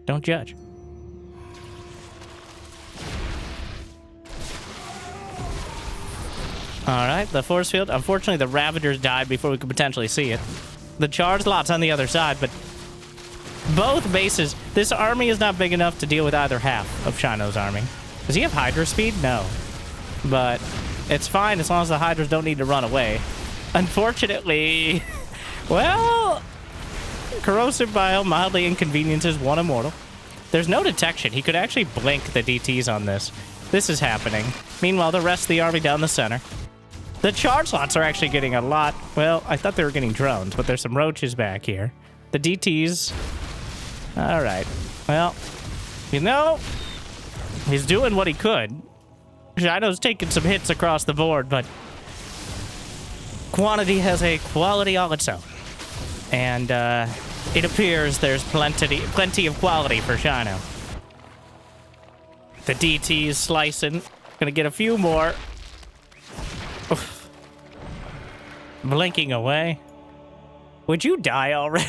Don't judge. Alright, the force field. Unfortunately, the Ravagers died before we could potentially see it. The charge lot's on the other side, but both bases... This army is not big enough to deal with either half of Shino's army. Does he have Hydra speed? No. But it's fine as long as the Hydras don't need to run away. Unfortunately... Well... Corrosive Bile mildly inconveniences one immortal. There's no detection. He could actually blink the DTs on this. This is happening. Meanwhile, the rest of the army down the center. The charge slots are actually getting a lot... Well, I thought they were getting drones, but there's some roaches back here. The DTs... Alright. Well, you know, he's doing what he could. Shino's taking some hits across the board, but quantity has a quality all its own. And it appears there's plenty of quality for Shino. The DT's slicing. Gonna get a few more. Oof. Blinking away. Would you die already?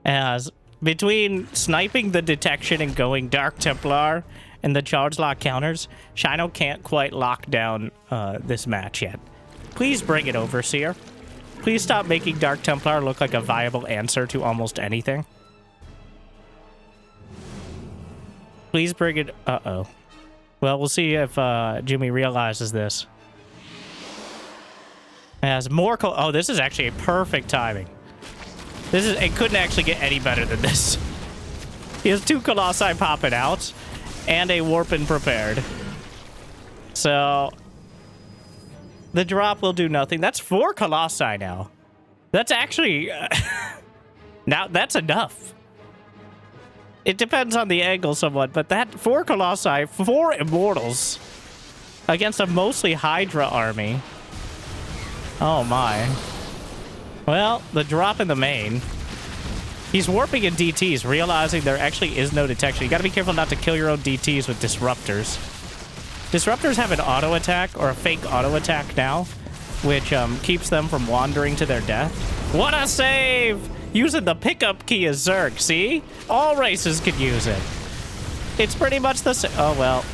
As between sniping the detection and going Dark Templar and the charge lock counters, Shino can't quite lock down this match yet. Please bring it, Overseer. Please stop making Dark Templar look like a viable answer to almost anything. Please bring it... Uh-oh. Well, we'll see if Jumy realizes this. As more... Oh, this is actually a perfect timing. It couldn't actually get any better than this. He has 2 Colossi popping out and a Warpin prepared. So the drop will do nothing. That's 4 Colossi now. That's actually now that's enough. It depends on the angle somewhat, but that 4 Colossi, 4 Immortals against a mostly Hydra army. Oh my. Well, the drop in the main. He's warping in DTs, realizing there actually is no detection. You gotta be careful not to kill your own DTs with Disruptors. Disruptors have an auto attack, or a fake auto attack now, which keeps them from wandering to their death. What a save! Using the pickup key as Zerg, see? All races could use it. It's pretty much the same. Oh, well.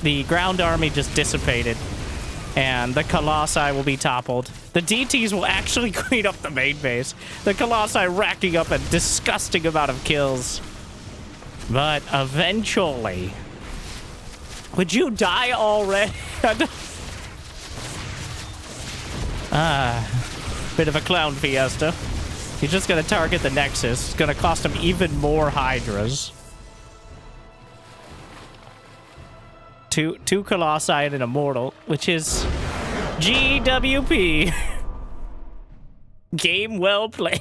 The ground army just dissipated. And the Colossi will be toppled. The DTs will actually clean up the main base. The Colossi racking up a disgusting amount of kills. But eventually... Would you die already? Bit of a clown fiesta. He's just gonna target the Nexus. It's gonna cost him even more Hydras. Two Colossi and an Immortal, which is GWP. Game well played.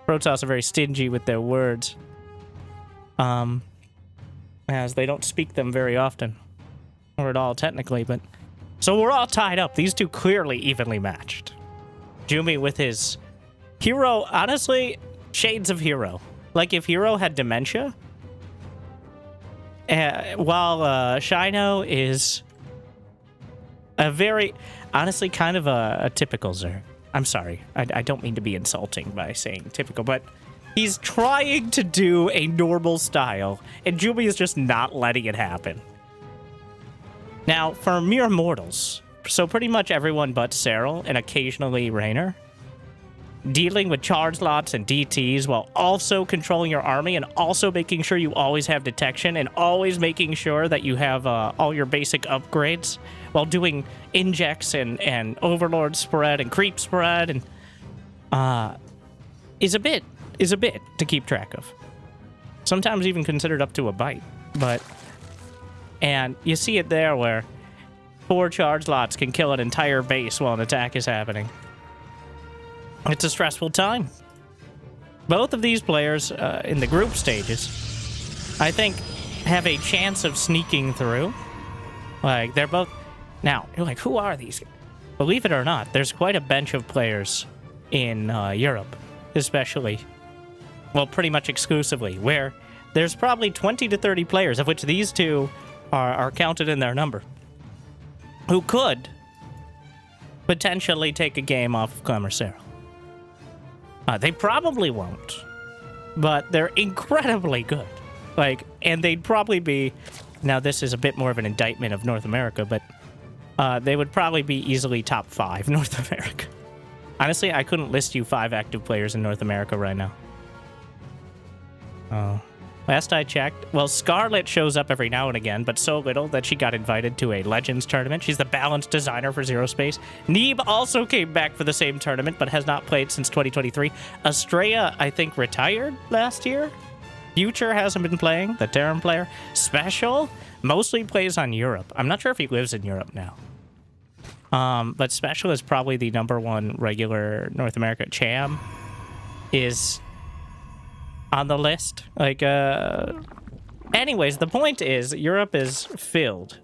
Protoss are very stingy with their words. As they don't speak them very often. Or at all, technically, but... So we're all tied up. These two clearly evenly matched. Jumy with his... Hero, honestly, shades of Hero. Like, if Hero had dementia... while Shino is... a very... Honestly, kind of a typical Zerg. I'm sorry. I don't mean to be insulting by saying typical, but he's trying to do a normal style, and Jumy is just not letting it happen. Now, for mere mortals, so pretty much everyone but Cyril and occasionally Raynor, dealing with charge lots and DTs while also controlling your army and also making sure you always have detection and always making sure that you have all your basic upgrades while doing injects and overlord spread and creep spread and is a bit to keep track of. Sometimes even considered up to a bite. And you see it there where 4 charge lots can kill an entire base while an attack is happening. It's a stressful time. Both of these players in the group stages, I think, have a chance of sneaking through. Like, they're both... Now, you're like, who are these? Believe it or not, there's quite a bench of players in Europe, especially. Well, pretty much exclusively, where there's probably 20 to 30 players, of which these two are counted in their number, who could potentially take a game off of Clemersero. They probably won't, but they're incredibly good. Like, and they'd probably be... Now, this is a bit more of an indictment of North America, but they would probably be easily top 5 North America. Honestly, I couldn't list you 5 active players in North America right now. Oh. Last I checked, well, Scarlet shows up every now and again, but so little that she got invited to a Legends tournament. She's the balance designer for Zero Space. Neeb also came back for the same tournament, but has not played since 2023. Estrella, I think, retired last year. Future hasn't been playing, the Terran player. Special mostly plays on Europe. I'm not sure if he lives in Europe now. But Special is probably the #1 regular North America. Cham is on the list. Like, anyways, the point is, Europe is filled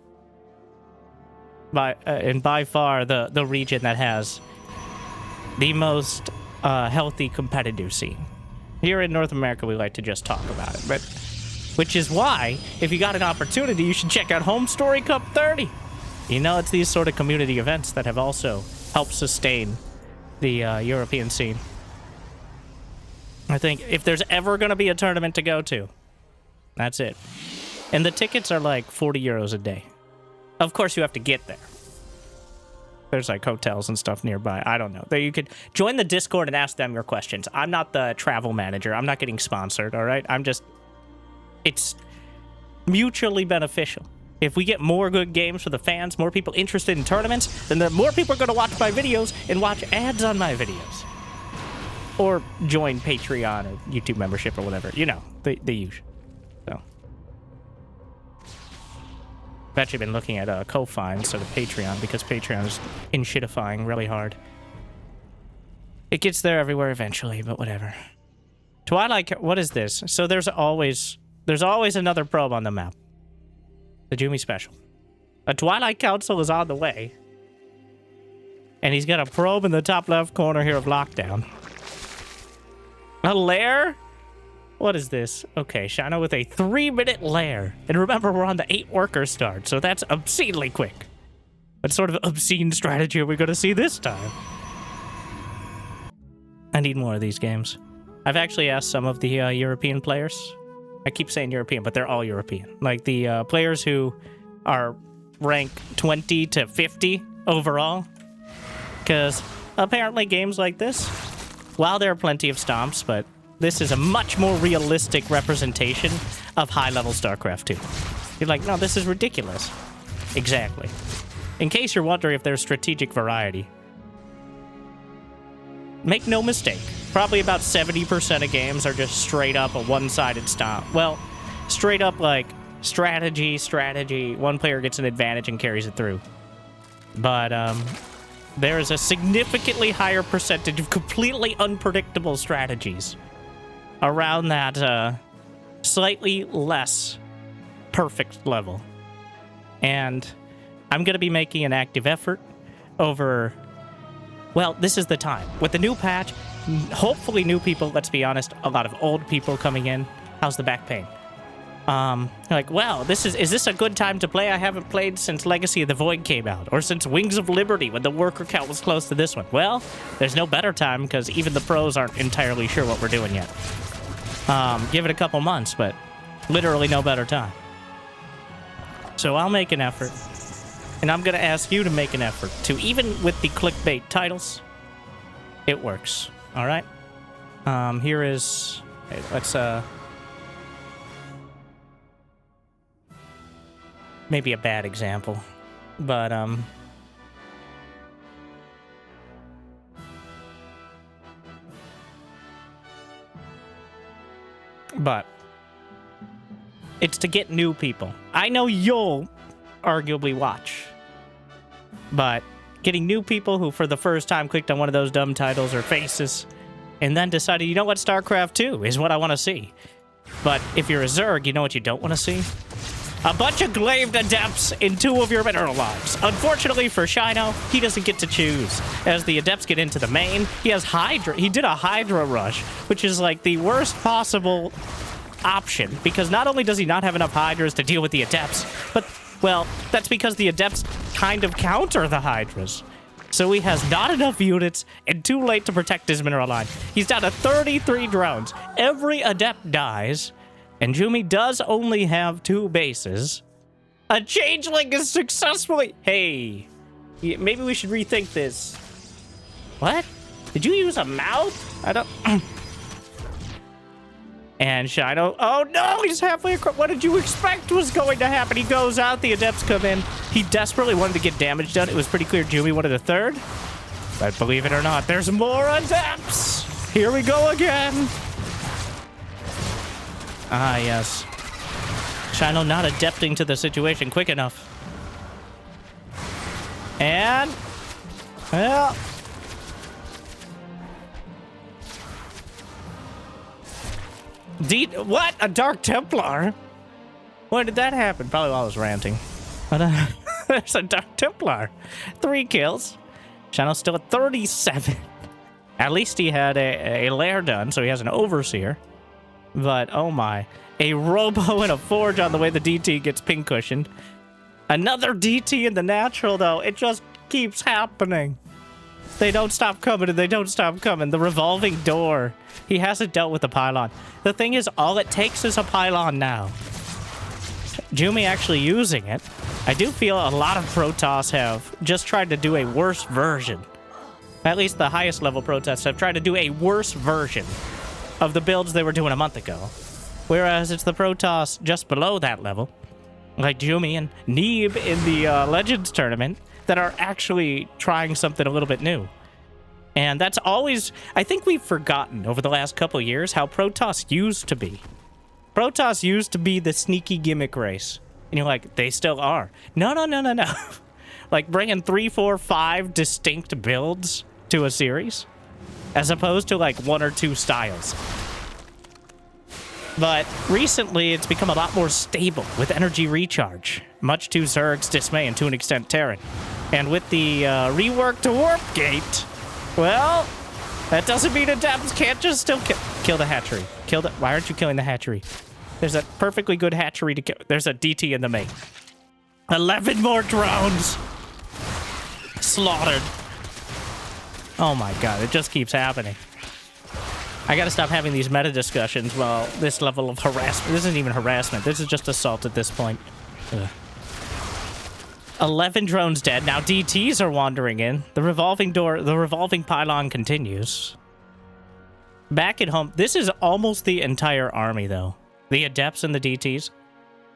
by, and by far, the region that has the most healthy competitive scene. Here in North America, we like to just talk about it, but which is why, if you got an opportunity, you should check out Homestory Cup 30. You know, it's these sort of community events that have also helped sustain the European scene. I think if there's ever going to be a tournament to go to, that's it. And the tickets are like 40 euros a day. Of course, you have to get there. There's like hotels and stuff nearby. I don't know. You could join the Discord and ask them your questions. I'm not the travel manager. I'm not getting sponsored, all right? It's mutually beneficial. If we get more good games for the fans, more people interested in tournaments, then the more people are going to watch my videos and watch ads on my videos. Or join Patreon or YouTube membership or whatever. You know, the usual. So. I've actually been looking at Ko-Fi instead of Patreon because Patreon is in-shitifying really hard. It gets there everywhere eventually, but whatever. Twilight, what is this? So there's always another probe on the map. The Jumy special. A Twilight Council is on the way. And he's got a probe in the top left corner here of Lockdown. A lair? What is this? Okay, Shino with a 3-minute lair. And remember, we're on the 8 worker start, so that's obscenely quick. What sort of obscene strategy are we going to see this time? I need more of these games. I've actually asked some of the European players. I keep saying European, but they're all European. Like the players who are ranked 20 to 50 overall. Because apparently games like this, while there are plenty of stomps, but this is a much more realistic representation of high-level StarCraft 2. You're like, no, this is ridiculous. Exactly. In case you're wondering if there's strategic variety. Make no mistake, probably about 70% of games are just straight up a one-sided stomp. Well, straight up like strategy, one player gets an advantage and carries it through. But there is a significantly higher percentage of completely unpredictable strategies around that slightly less perfect level. And I'm going to be making an active effort over... Well, this is the time. With the new patch, hopefully new people, let's be honest, a lot of old people coming in. How's the back pain? Like, well, is this a good time to play? I haven't played since Legacy of the Void came out, or since Wings of Liberty when the worker count was close to this one. Well, there's no better time because even the pros aren't entirely sure what we're doing yet. Give it a couple months, but literally no better time. So I'll make an effort. And I'm going to ask you to make an effort to, even with the clickbait titles, it works. All right? Here is... Okay, let's, maybe a bad example. But, it's to get new people. I know you'll arguably watch. But getting new people who for the first time clicked on one of those dumb titles or faces and then decided, you know what, StarCraft 2 is what I want to see. But if you're a Zerg, you know what you don't want to see? A bunch of glaive adepts in 2 of your mineral lives. Unfortunately for Shino, he doesn't get to choose. As the adepts get into the main, he has Hydra. He did a Hydra rush, which is like the worst possible option, because not only does he not have enough Hydras to deal with the adepts, but, well, that's because the adepts kind of counter the Hydras. So he has not enough units and too late to protect his mineral line. He's down to 33 drones. Every adept dies, and Jumy does only have 2 bases. A changeling is successfully... Hey, maybe we should rethink this. What? Did you use a mouth? I don't... And Shino, oh no, he's halfway across. What did you expect was going to happen? He goes out, the adepts come in. He desperately wanted to get damage done. It was pretty clear Jumy wanted a third. But believe it or not, there's more adepts. Here we go again. Ah, yes. Shino not adapting to the situation quick enough. And... well... what? A Dark Templar? When did that happen? Probably while I was ranting. But, there's a Dark Templar. 3 kills. Shino's still at 37. At least he had a lair done, so he has an Overseer. But, oh my. A Robo and a Forge on the way the DT gets ping cushioned. Another DT in the natural, though. It just keeps happening. They don't stop coming, and they don't stop coming. The revolving door. He hasn't dealt with the pylon. The thing is, all it takes is a pylon now. Jumy actually using it. I do feel a lot of Protoss have just tried to do a worse version. At least the highest level Protoss have tried to do a worse version of the builds they were doing a month ago. Whereas it's the Protoss just below that level, like Jumy and Neeb in the Legends tournament, that are actually trying something a little bit new. And that's always... I think we've forgotten over the last couple years how Protoss used to be. Protoss used to be the sneaky gimmick race. And you're like, they still are. No. Like bringing 3, 4, 5 distinct builds to a series, as opposed to like 1 or 2 styles. But recently, it's become a lot more stable with energy recharge, much to Zerg's dismay and to an extent Terran. And with the reworked warp gate, well, that doesn't mean adepts can't just still kill the hatchery. Why aren't you killing the hatchery? There's a perfectly good hatchery to kill. There's a DT in the main. 11 more drones slaughtered. Oh my god, it just keeps happening. I gotta stop having these meta discussions while this level of harassment. This isn't even harassment. This is just assault at this point. Ugh. 11 drones dead. Now DTs are wandering in. The revolving door, the revolving pylon continues. Back at home, this is almost the entire army, though. The adepts and the DTs.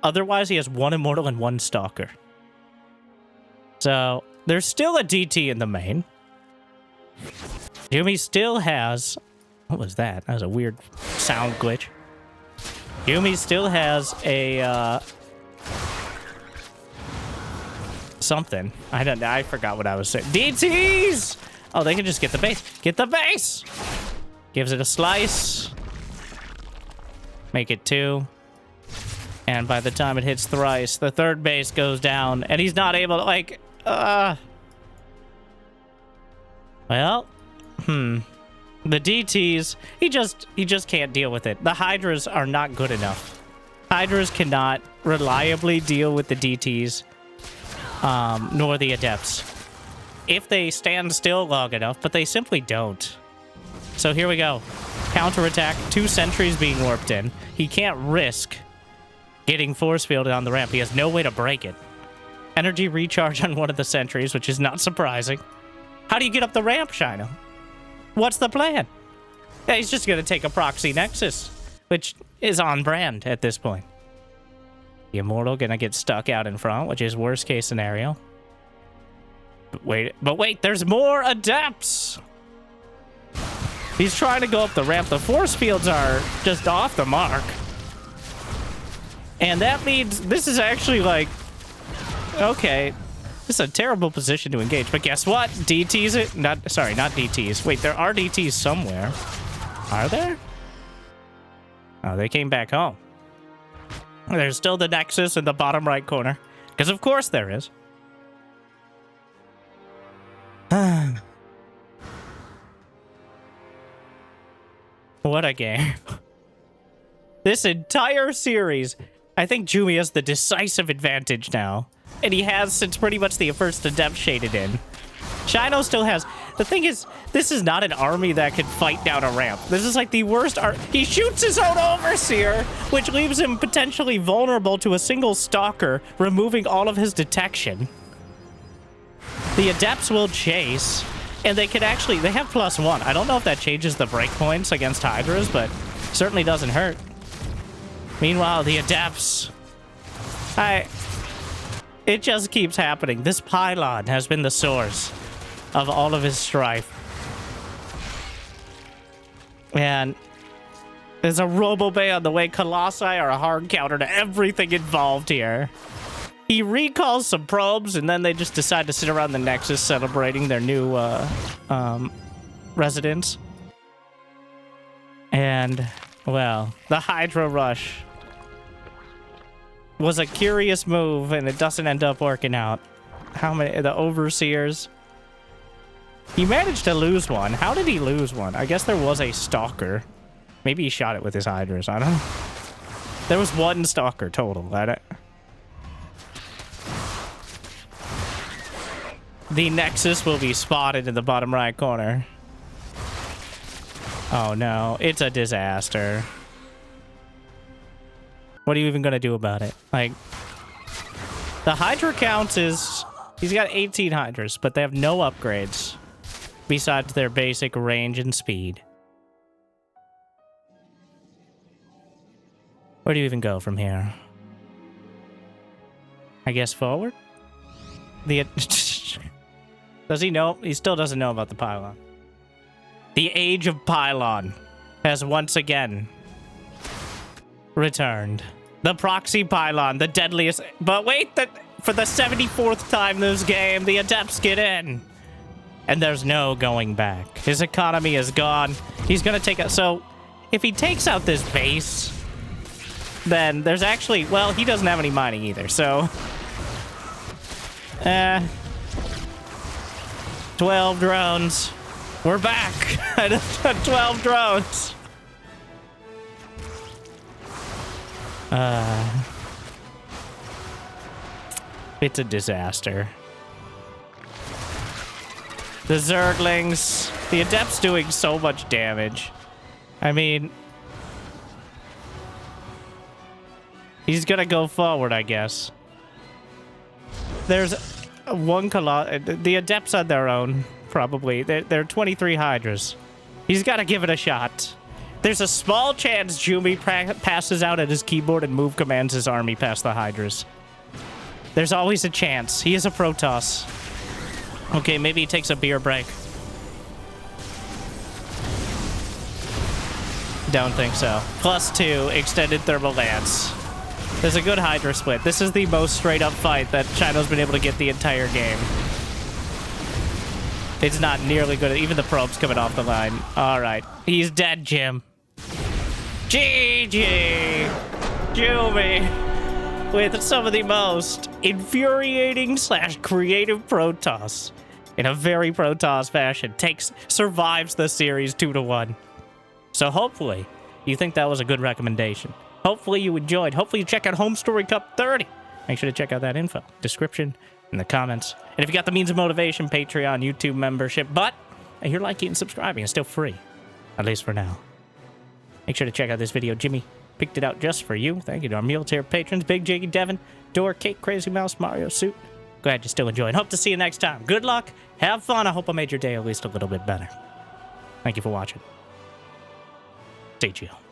Otherwise, he has 1 Immortal and 1 Stalker. So, there's still a DT in the main. Jumy still has... What was that? That was a weird sound glitch. Jumy still has a... something. I don't know. I forgot what I was saying. DTs! Oh, they can just get the base. Get the base! Gives it a slice. Make it 2. And by the time it hits thrice, the 3rd base goes down. And he's not able to, like... Well... The DTs, he just can't deal with it. The Hydras are not good enough. Hydras cannot reliably deal with the DTs, nor the Adepts. If they stand still long enough, but they simply don't. So here we go. Counterattack, 2 sentries being warped in. He can't risk getting force fielded on the ramp. He has no way to break it. Energy recharge on one of the sentries, which is not surprising. How do you get up the ramp, Shino? What's the plan? Yeah, he's just going to take a proxy Nexus, which is on brand at this point. The Immortal going to get stuck out in front, which is worst case scenario. But wait, there's more Adepts! He's trying to go up the ramp. The force fields are just off the mark. And that means this is actually like... Okay. This is a terrible position to engage, but guess what? DTs it? Not DTs. Wait, there are DTs somewhere. Are there? Oh, they came back home. There's still the Nexus in the bottom right corner. Because of course there is. What a game. This entire series, I think Jumy has the decisive advantage now. And he has since pretty much the first Adept shaded in. Shino still has... The thing is, this is not an army that could fight down a ramp. This is like the worst He shoots his own Overseer, which leaves him potentially vulnerable to a single Stalker, removing all of his detection. The Adepts will chase, and they could actually... They have +1. I don't know if that changes the breakpoints against Hydras, but certainly doesn't hurt. Meanwhile, the Adepts... It just keeps happening. This pylon has been the source of all of his strife. And there's a Robo-Bay on the way. Colossi are a hard counter to everything involved here. He recalls some probes, and then they just decide to sit around the Nexus celebrating their new residence. And, well, the Hydra Rush was a curious move, and it doesn't end up working out. How many... The Overseers... He managed to lose one. How did he lose one? I guess there was a Stalker. Maybe he shot it with his Hydras. I don't know. There was 1 Stalker total. The Nexus will be spotted in the bottom right corner. Oh no, it's a disaster. What are you even going to do about it? Like, the Hydra count is... He's got 18 Hydras, but they have no upgrades besides their basic range and speed. Where do you even go from here? I guess forward? Does he know? He still doesn't know about the pylon. The Age of Pylon has once again returned. The proxy pylon, the deadliest... But wait, for the 74th time this game, the Adepts get in. And there's no going back. His economy is gone. He's gonna take it. So, if he takes out this base, then there's actually... Well, he doesn't have any mining either, so... 12 drones. We're back. 12 drones. It's a disaster. The Zerglings, the Adepts doing so much damage. I mean, he's gonna go forward, I guess. There's one the Adepts on their own, probably. They're 23 Hydras. He's got to give it a shot. There's a small chance Jumy passes out at his keyboard and move commands his army past the Hydras. There's always a chance. He is a Protoss. Okay, maybe he takes a beer break. Don't think so. +2, extended thermal lance. There's a good Hydra split. This is the most straight-up fight that Shino's been able to get the entire game. It's not nearly good. Even the probe's coming off the line. All right. He's dead, Jim. GG! Jumy with some of the most infuriating / creative Protoss in a very Protoss fashion. Survives the series 2-1. So hopefully you think that was a good recommendation. Hopefully you enjoyed. Hopefully you check out Homestory Cup 30. Make sure to check out that info. Description in the comments. And if you got the means of motivation, Patreon, YouTube membership. But if you're liking and subscribing, it's still free. At least for now. Make sure to check out this video. Jimmy picked it out just for you. Thank you to our military patrons, Big Jiggy, Devin, Door, Kate, Crazy Mouse, Mario, Suit. Glad you still enjoy and hope to see you next time. Good luck. Have fun. I hope I made your day at least a little bit better. Thank you for watching. Stay chill.